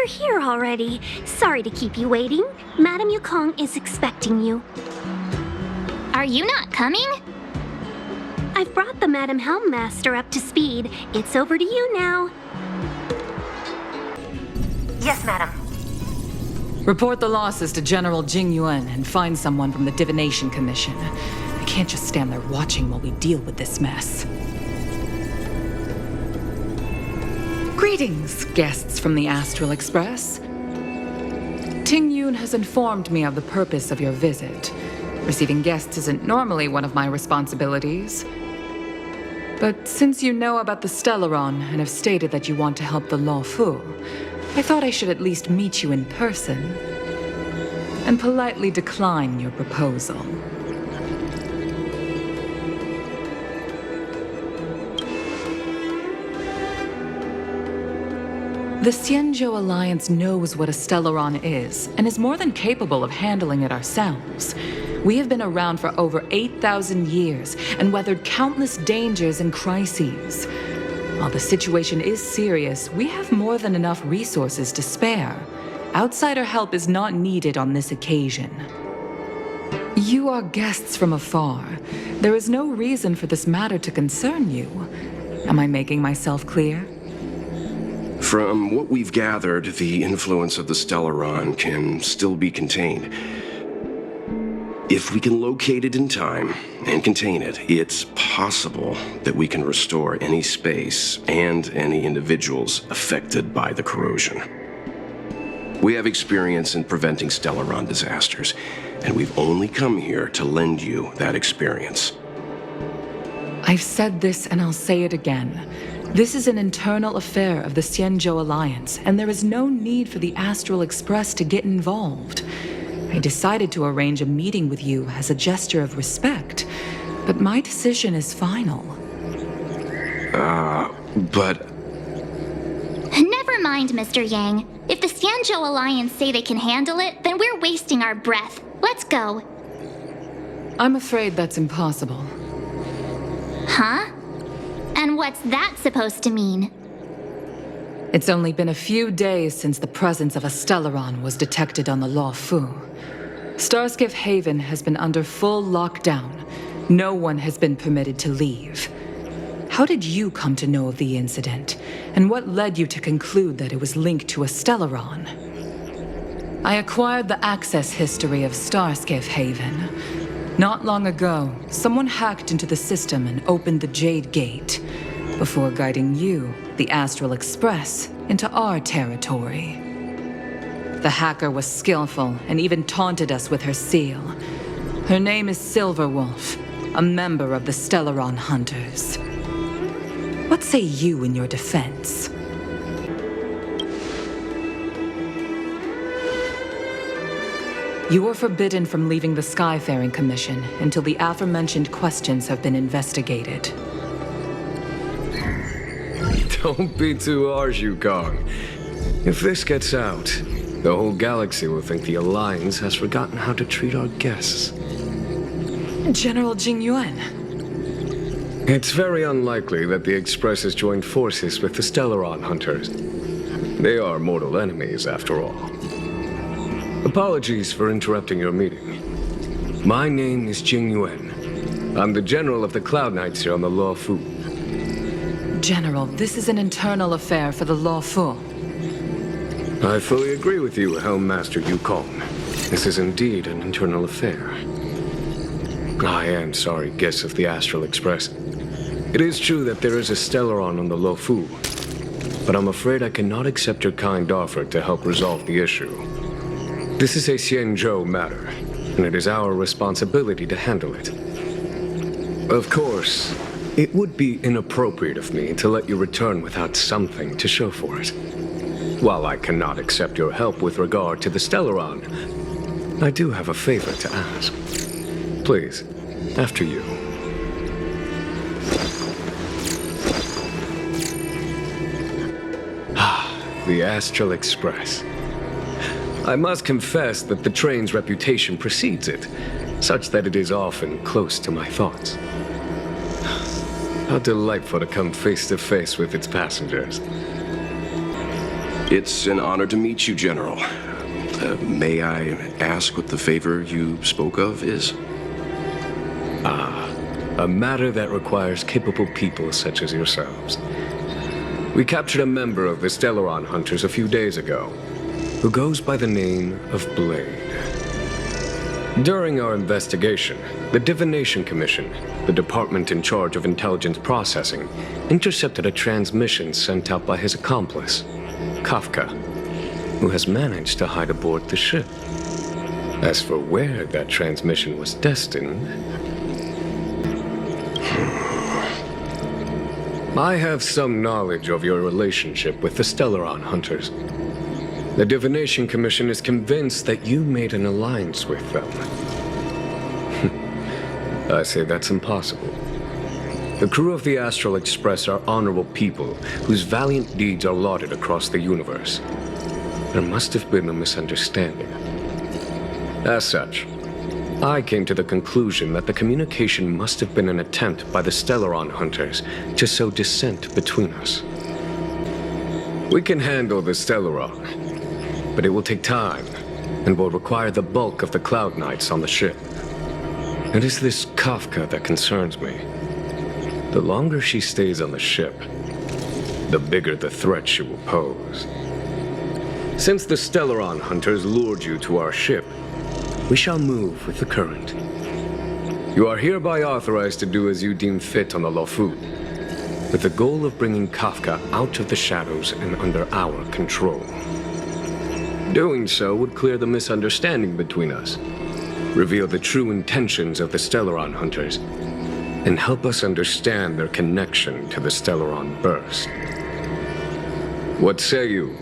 you're here already. Sorry to keep you waiting. Madame Yukong is expecting you. Are you not coming? I've brought the Madame Helmmaster up to speed. It's over to you now. Yes, madam. Report the losses to General Jing Yuan and find someone from the Divination Commission. I can't just stand there watching while we deal with this mess. Greetings, guests from the Astral Express. Ting Yun has informed me of the purpose of your visit. Receiving guests isn't normally one of my responsibilities. But since you know about the Stellaron and have stated that you want to help the Law Fu, I thought I should at least meet you in person and politely decline your proposal. The Xianzhou Alliance knows what a Stellaron is and is more than capable of handling it ourselves. We have been around for over 8,000 years and weathered countless dangers and crises. While the situation is serious, we have more than enough resources to spare. Outsider help is not needed on this occasion. You are guests from afar. There is no reason for this matter to concern you. Am I making myself clear? From what we've gathered, the influence of the Stellaron can still be contained. If we can locate it in time and contain it, it's possible that we can restore any space and any individuals affected by the corrosion. We have experience in preventing Stellaron disasters, and we've only come here to lend you that experience. I've said this and I'll say it again. This is an internal affair of the Xianzhou Alliance, and there is no need for the Astral Express to get involved. I decided to arrange a meeting with you as a gesture of respect, but my decision is final. But... Never mind, Mr. Yang. If the Xianzhou Alliance say they can handle it, then we're wasting our breath. Let's go. I'm afraid that's impossible. Huh? And what's that supposed to mean? It's only been a few days since the presence of a Stellaron was detected on the Law Fu. Starskiff Haven has been under full lockdown. No one has been permitted to leave. How did you come to know of the incident? And what led you to conclude that it was linked to a Stellaron? I acquired the access history of Starskiff Haven. Not long ago, someone hacked into the system and opened the Jade Gate, before guiding you, the Astral Express, into our territory. The hacker was skillful and even taunted us with her seal. Her name is Silverwolf, a member of the Stellaron Hunters. What say you in your defense? You are forbidden from leaving the Skyfaring Commission until the aforementioned questions have been investigated. Don't be too harsh, Yukong. If this gets out, the whole galaxy will think the Alliance has forgotten how to treat our guests. General Jing Yuan. It's very unlikely that the Express has joined forces with the Stellaron Hunters. They are mortal enemies, after all. Apologies for interrupting your meeting. My name is Jing Yuan. I'm the General of the Cloud Knights here on the Law Fu. General, this is an internal affair for the Law Fu. I fully agree with you, Helmmaster Yukong. This is indeed an internal affair. I am sorry, guests of the Astral Express. It is true that there is a Stellaron on the Law Fu, but I'm afraid I cannot accept your kind offer to help resolve the issue. This is a Xianzhou matter, and it is our responsibility to handle it. Of course, it would be inappropriate of me to let you return without something to show for it. While I cannot accept your help with regard to the Stellaron, I do have a favor to ask. Please, after you. The Astral Express. I must confess that the train's reputation precedes it, such that it is often close to my thoughts. How delightful to come face to face with its passengers. It's an honor to meet you, General. May I ask what the favor you spoke of is? A matter that requires capable people such as yourselves. We captured a member of the Stellaron Hunters a few days ago, who goes by the name of Blade. During our investigation, the Divination Commission, the department in charge of intelligence processing, intercepted a transmission sent out by his accomplice, Kafka, who has managed to hide aboard the ship. As for where that transmission was destined, I have some knowledge of your relationship with the Stellaron Hunters. The Divination Commission is convinced that you made an alliance with them. I say that's impossible. The crew of the Astral Express are honorable people whose valiant deeds are lauded across the universe. There must have been a misunderstanding. As such, I came to the conclusion that the communication must have been an attempt by the Stellaron Hunters to sow dissent between us. We can handle the Stellaron, but it will take time and will require the bulk of the Cloud Knights on the ship. It is this Kafka that concerns me. The longer she stays on the ship, the bigger the threat she will pose. Since the Stellaron Hunters lured you to our ship, we shall move with the current. You are hereby authorized to do as you deem fit on the Lofu, with the goal of bringing Kafka out of the shadows and under our control. Doing so would clear the misunderstanding between us, reveal the true intentions of the Stellaron Hunters, and help us understand their connection to the Stellaron Burst. What say you,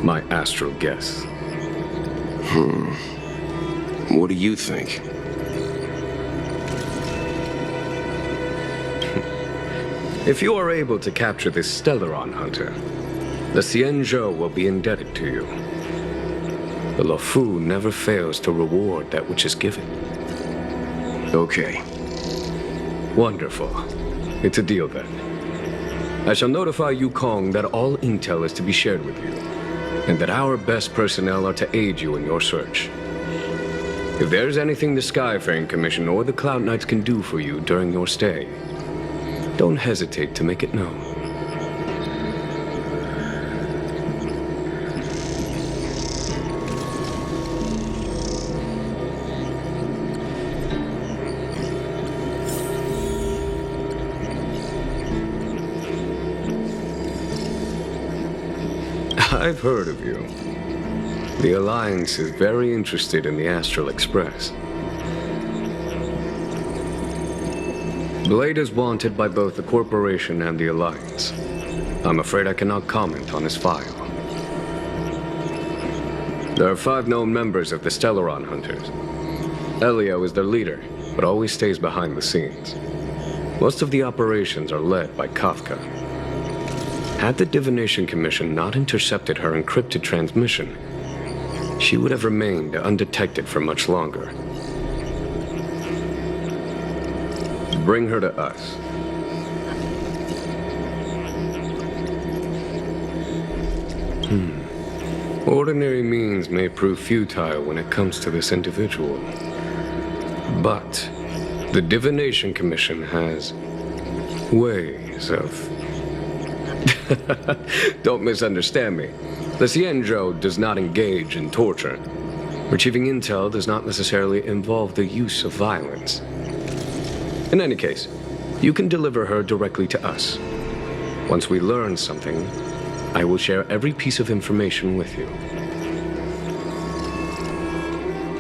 my astral guests? What do you think? If you are able to capture this Stellaron Hunter, the Xianzhou will be indebted to you. The Lofu never fails to reward that which is given. Okay. Wonderful. It's a deal then. I shall notify Yukong that all intel is to be shared with you, and that our best personnel are to aid you in your search. If there's anything the Skyfaring Commission or the Cloud Knights can do for you during your stay, don't hesitate to make it known. I've heard of you. The Alliance is very interested in the Astral Express. Blade is wanted by both the Corporation and the Alliance. I'm afraid I cannot comment on his file. There are 5 known members of the Stellaron Hunters. Elio is their leader, but always stays behind the scenes. Most of the operations are led by Kafka. Had the Divination Commission not intercepted her encrypted transmission, she would have remained undetected for much longer. Bring her to us. Ordinary means may prove futile when it comes to this individual. But the Divination Commission has ways of... Don't misunderstand me. The Xianzhou does not engage in torture. Retrieving intel does not necessarily involve the use of violence. In any case, you can deliver her directly to us. Once we learn something, I will share every piece of information with you.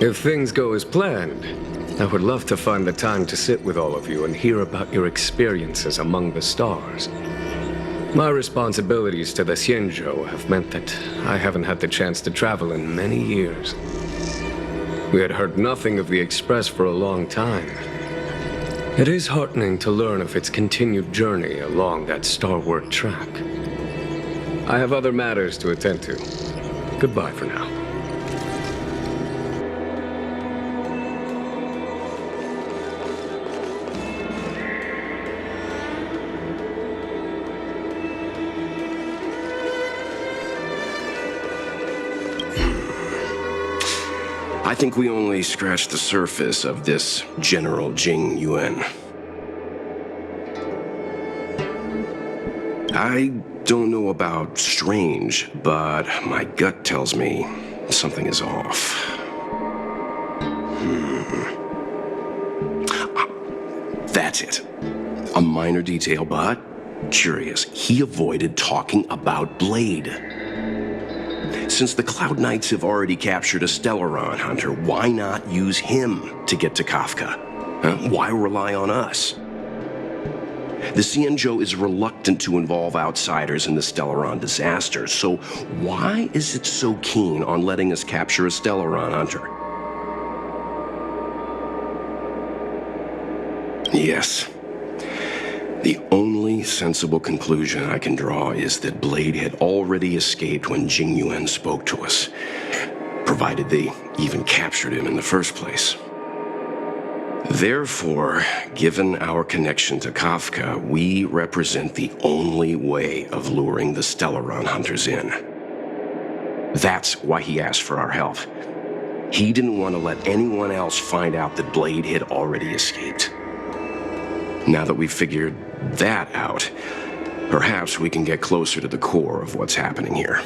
If things go as planned, I would love to find the time to sit with all of you and hear about your experiences among the stars. My responsibilities to the Xianzhou have meant that I haven't had the chance to travel in many years. We had heard nothing of the Express for a long time. It is heartening to learn of its continued journey along that starward track. I have other matters to attend to. Goodbye for now. I think we only scratched the surface of this General Jing Yuan. I don't know about strange, but my gut tells me something is off. That's it. A minor detail, but curious. He avoided talking about Blade. Since the Cloud Knights have already captured a Stellaron hunter, why not use him to get to Kafka? Why rely on us? The Xianzhou is reluctant to involve outsiders in the Stellaron disaster, so why is it so keen on letting us capture a Stellaron hunter? Yes. The only sensible conclusion I can draw is that Blade had already escaped when Jing Yuan spoke to us, provided they even captured him in the first place. Therefore, given our connection to Kafka, we represent the only way of luring the Stellaron hunters in. That's why he asked for our help. He didn't want to let anyone else find out that Blade had already escaped. Now that we've figured that out, perhaps we can get closer to the core of what's happening here.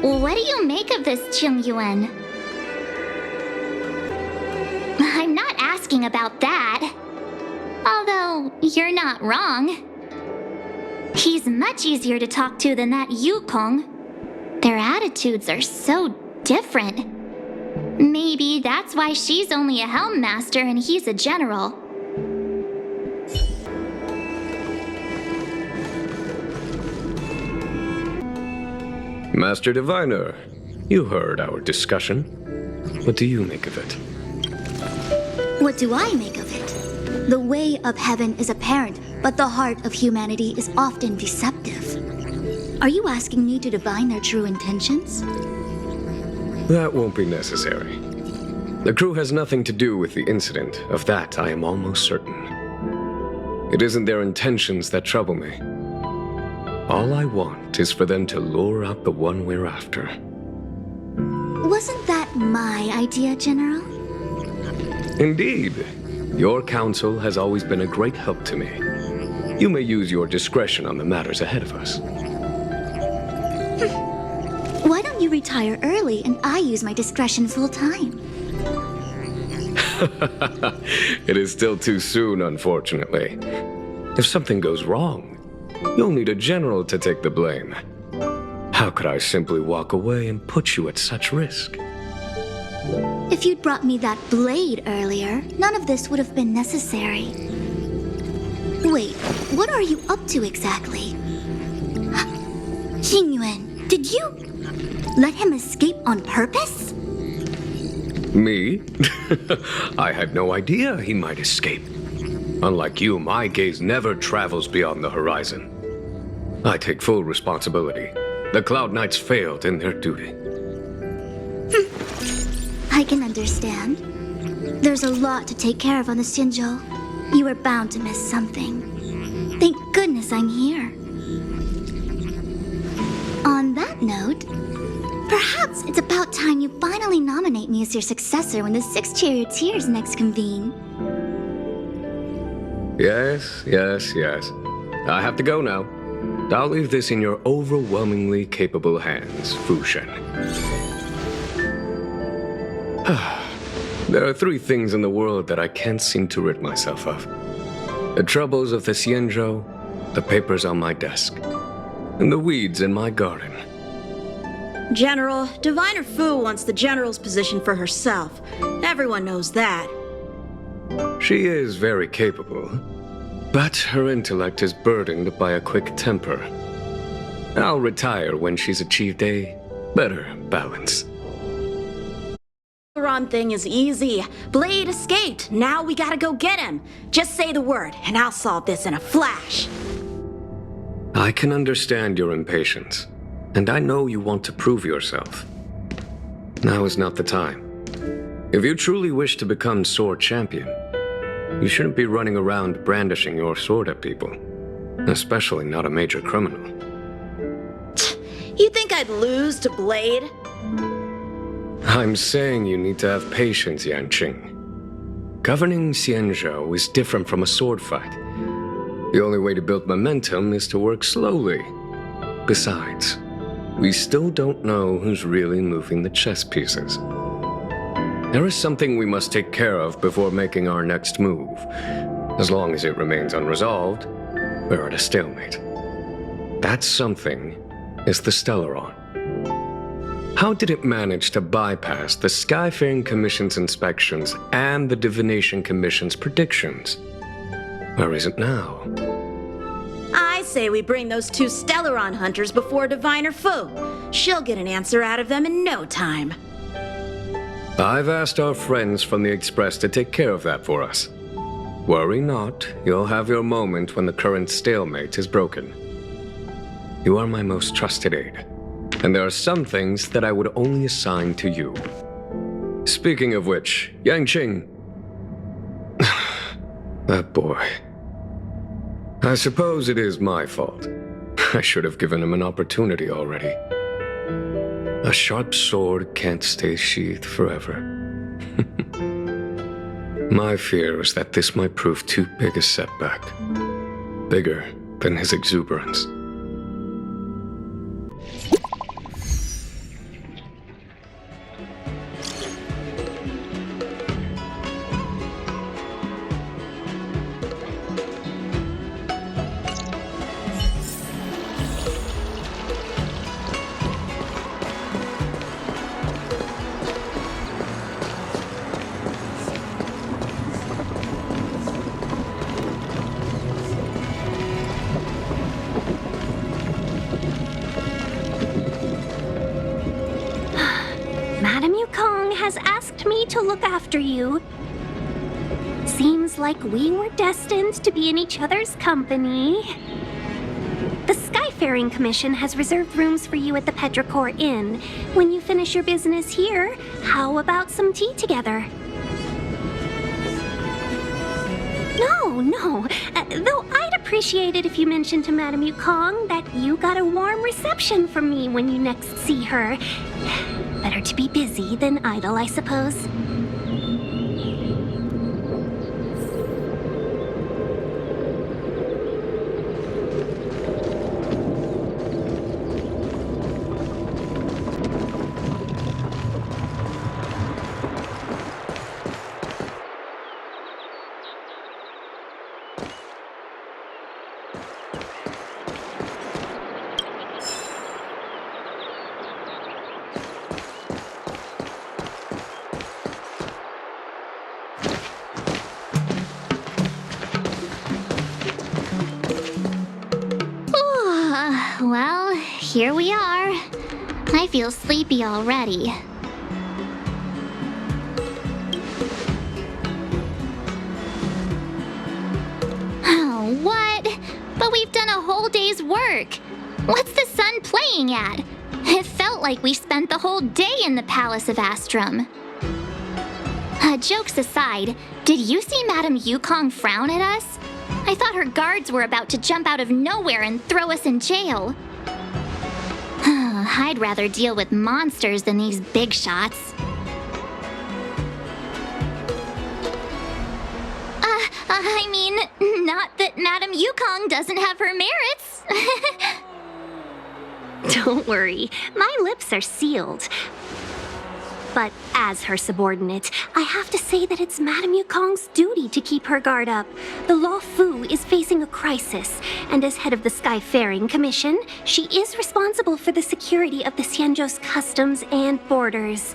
What do you make of this, Jing Yuan? I'm not asking about that. Although, you're not wrong. He's much easier to talk to than that Yukong. Their attitudes are so different. Maybe that's why she's only a Helm Master and he's a general. Master Diviner, you heard our discussion. What do you make of it? What do I make of it? The way of heaven is apparent, but the heart of humanity is often deceptive. Are you asking me to divine their true intentions? That won't be necessary. The crew has nothing to do with the incident. Of that, I am almost certain. It isn't their intentions that trouble me. All I want is for them to lure out the one we're after. Wasn't that my idea, General? Indeed. Your counsel has always been a great help to me. You may use your discretion on the matters ahead of us. Why don't you retire early and I use my discretion full time? It is still too soon, unfortunately. If something goes wrong, you'll need a general to take the blame. How could I simply walk away and put you at such risk? If you'd brought me that blade earlier, none of this would have been necessary. Wait, what are you up to exactly? Jing Yuan, did you let him escape on purpose? Me? I had no idea he might escape. Unlike you, my gaze never travels beyond the horizon. I take full responsibility. The Cloud Knights failed in their duty. I can understand. There's a lot to take care of on the Xianzhou. You were bound to miss something. Thank goodness I'm here. On that note, perhaps it's about time you finally nominate me as your successor when the 6 charioteers next convene. Yes. I have to go now. I'll leave this in your overwhelmingly capable hands, Fu Shen. There are 3 things in the world that I can't seem to rid myself of. The troubles of the Xianzhou, the papers on my desk, and the weeds in my garden. General, Diviner Fu wants the General's position for herself. Everyone knows that. She is very capable, but her intellect is burdened by a quick temper. I'll retire when she's achieved a better balance. The Ron thing is easy. Blade escaped. Now we gotta go get him. Just say the word, and I'll solve this in a flash. I can understand your impatience, and I know you want to prove yourself. Now is not the time. If you truly wish to become sword champion, you shouldn't be running around brandishing your sword at people, especially not a major criminal. You think I'd lose to Blade? I'm saying you need to have patience, Yanqing. Governing Xianzhou is different from a sword fight. The only way to build momentum is to work slowly. Besides, we still don't know who's really moving the chess pieces. There is something we must take care of before making our next move. As long as it remains unresolved, we're at a stalemate. That something is the Stellaron. How did it manage to bypass the Skyfaring Commission's inspections and the Divination Commission's predictions? Where is it now? I say we bring those two Stellaron hunters before Diviner Fu. She'll get an answer out of them in no time. I've asked our friends from the Express to take care of that for us. Worry not, you'll have your moment when the current stalemate is broken. You are my most trusted aide, and there are some things that I would only assign to you. Speaking of which, Yanqing... that boy... I suppose it is my fault. I should have given him an opportunity already. A sharp sword can't stay sheathed forever. My fear is that this might prove too big a setback. Bigger than his exuberance. Madame Yukong has asked me to look after you. Seems like we were destined to be in each other's company. The Skyfaring Commission has reserved rooms for you at the Petrichor Inn. When you finish your business here, how about some tea together? No. Though I'd appreciate it if you mentioned to Madame Yukong that you got a warm reception from me when you next see her. Better to be busy than idle, I suppose. Well, here we are. I feel sleepy already. Oh, what? But we've done a whole day's work. What's the sun playing at? It felt like we spent the whole day in the Palace of Astrum. Jokes aside, did you see Madame Yukong frown at us? I thought her guards were about to jump out of nowhere and throw us in jail. I'd rather deal with monsters than these big shots. I mean, not that Madame Yukong doesn't have her merits. Don't worry, my lips are sealed. But as her subordinate, I have to say that it's Madame Yukong's duty to keep her guard up. The Law Fu is facing a crisis, and as head of the Skyfaring Commission, she is responsible for the security of the Xianzhou's customs and borders.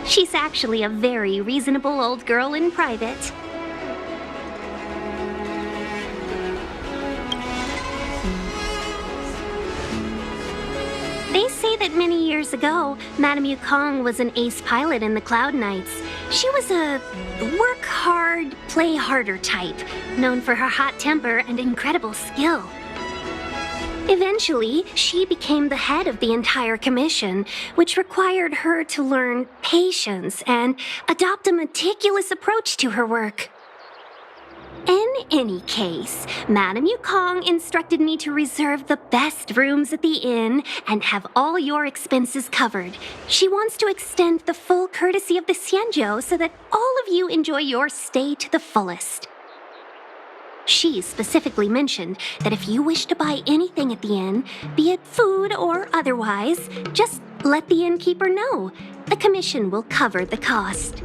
She's actually a very reasonable old girl in private. They say that many years ago, Madame Yukong was an ace pilot in the Cloud Knights. She was a work hard, play harder type, known for her hot temper and incredible skill. Eventually, she became the head of the entire commission, which required her to learn patience and adopt a meticulous approach to her work. In any case, Madame Yukong instructed me to reserve the best rooms at the inn and have all your expenses covered. She wants to extend the full courtesy of the Xianzhou so that all of you enjoy your stay to the fullest. She specifically mentioned that if you wish to buy anything at the inn, be it food or otherwise, just let the innkeeper know. The commission will cover the cost.